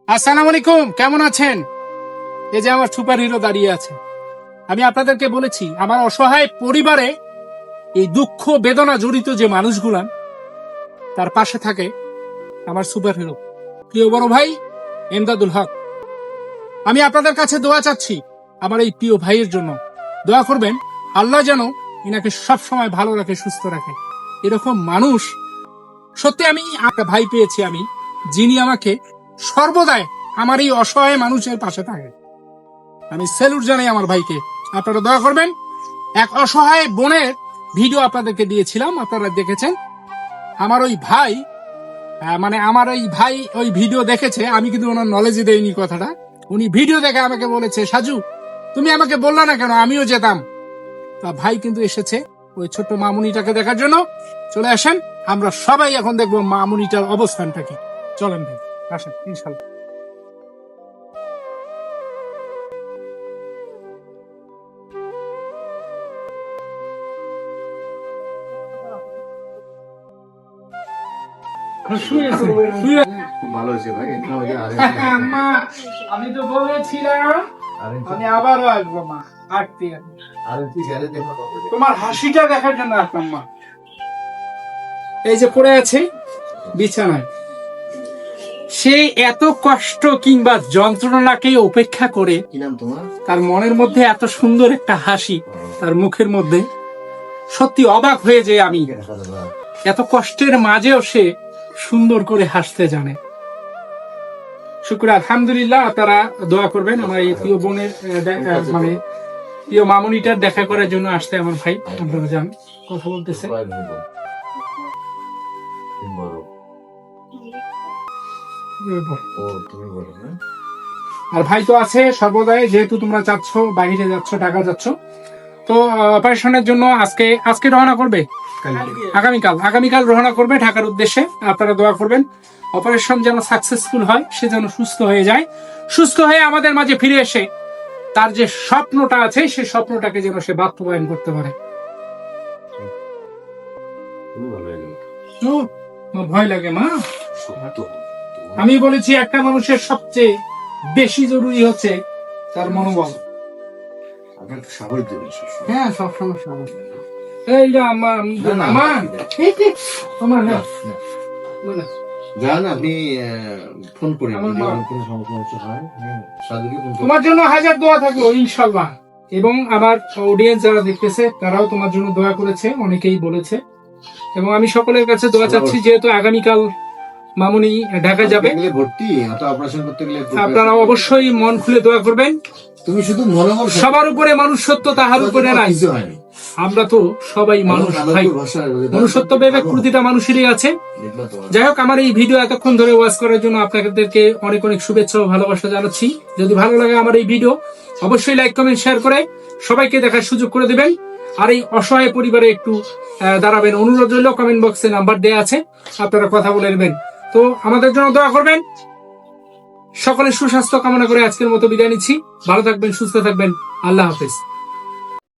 আসসালামু আলাইকুম, কেমন আছেন? এই যে আমার সুপার হিরো দাঁড়িয়ে আছে। আমি আপনাদেরকে বলেছি আমার অসহায় পরিবারে এই দুঃখ বেদনা জড়িত যে মানুষগুলা তার পাশে থাকে আমার সুপার হিরো প্রিয় বড় ভাই এমদাদুল হক। আমি আপনাদের কাছে দোয়া চাচ্ছি আমার এই প্রিয় ভাইয়ের জন্য। দোয়া করবেন আল্লাহ যেন ইনাকে সবসময় ভালো রাখে, সুস্থ রাখে। এরকম মানুষ সত্যি আমি একটা ভাই পেয়েছি আমি, যিনি আমাকে সর্বদাই আমার এই অসহায় মানুষের পাশে থাকে। আমি স্যালুট জানাই আমার ভাইকে। আপনারা দয়া করবেন। এক অসহায় বোনের ভিডিও আপনাদেরকে দিয়েছিলাম, আপনারা দেখেছেন। আমার ওই ভাই ওই ভিডিও দেখেছে, আমি কিন্তু ওনার নলেজে দেইনি কথাটা। উনি ভিডিও দেখে আমাকে বলেছে, সাজু তুমি আমাকে বললা না কেন, আমিও যেতাম। তা ভাই কিন্তু এসেছে ওই ছোট্ট মামুনিটাকে দেখার জন্য। চলে আসেন, আমরা সবাই এখন দেখবো মামুনিটার অবস্থানটা কি। চলেন ভাই, আসেন ইনশাল্লাহ। আমি তো বলেছিলাম আমি আবারও আসবো মা, তোমার হাসিটা দেখার জন্য আসলাম মা। এই যে পড়ে আছে বিছানায়, সে এত কষ্ট কিংবা যন্ত্রণাকে উপেক্ষা করে তার মনের মধ্যে এত সুন্দর একটা হাসি তার মুখের মধ্যে। সত্যি অবাক হয়ে যায় আমি, এত কষ্টের মাঝেও সে সুন্দর করে হাসতে জানে। শুক্র আলহামদুলিল্লাহ। আপনারা দোয়া করবেন আমার এই প্রিয় বোনের প্রিয় মামুনিটার দেখা করার জন্য আসতে আমার ভাই। আপনারা জান কথা বলতেছে। আর ভাই তো আছে সর্বদাই, যেহেতু তোমরা যাচ্ছ বাইরে, যাচ্ছ ঢাকা যাচ্ছ, তো অপারেশনের জন্য আজকে রওনা করবে, আগামীকাল রওনা করবে ঢাকার উদ্দেশ্যে। আপনারা দোয়া করবেন অপারেশন যেন সাকসেসফুল হয়, সে যেন সুস্থ হয়ে যায়, সুস্থ হয়ে আমাদের মাঝে ফিরে এসে তার যে স্বপ্নটা আছে সেই স্বপ্নটাকে যেন সে বাস্তবায়ন করতে পারে। ভয় লাগে মা। আমি বলেছি একটা মানুষের সবচেয়ে বেশি জরুরি হচ্ছে তার মনোবল। হ্যাঁ, সবসময় সাহস। এই যে আপনি ফোন করে তোমার জন্য হাজার দোয়া থাকলো ইনশাল্লাহ। এবং আমার অডিয়েন্স যারা দেখতেছে তারাও তোমার জন্য দোয়া করেছে, অনেকেই বলেছে। এবং আমি সকলের কাছে দোয়া চাচ্ছি, যেহেতু আগামীকাল মামুনি ঢাকা যাবে, আপনারা অবশ্যই মন খুলে দোয়া করবেন। তুমি শুধু মনোবল, সবার উপরে মানুষ সত্য, তাহার উপরে নাই। আমরা তো সবাই মানুষ ভাই, মনুষ্যত্ব বিবেক প্রতিটা মানুষেরই আছে। যাই হোক, আমার এই ভিডিও এতক্ষণ ধরে ওয়াচ করার জন্য আপনাদেরকে অনেক অনেক শুভেচ্ছা ও ভালোবাসা জানাচ্ছি। যদি ভালো লাগে আমার এই ভিডিও, অবশ্যই লাইক কমেন্ট শেয়ার করে সবাইকে দেখার সুযোগ করে দেবেন। আর এই অসহায় পরিবারে একটু দাঁড়াবেন, অনুরোধ রইল। কমেন্ট বক্সে নাম্বার দেওয়া আছে, আপনারা কথা বলে নেবেন। তো আমাদের জন্য দোয়া করবেন। সকলের সুস্বাস্থ্য কামনা করে আজকের মতো বিদায় নিচ্ছি। ভালো থাকবেন, সুস্থ থাকবেন। আল্লাহ হাফেজ।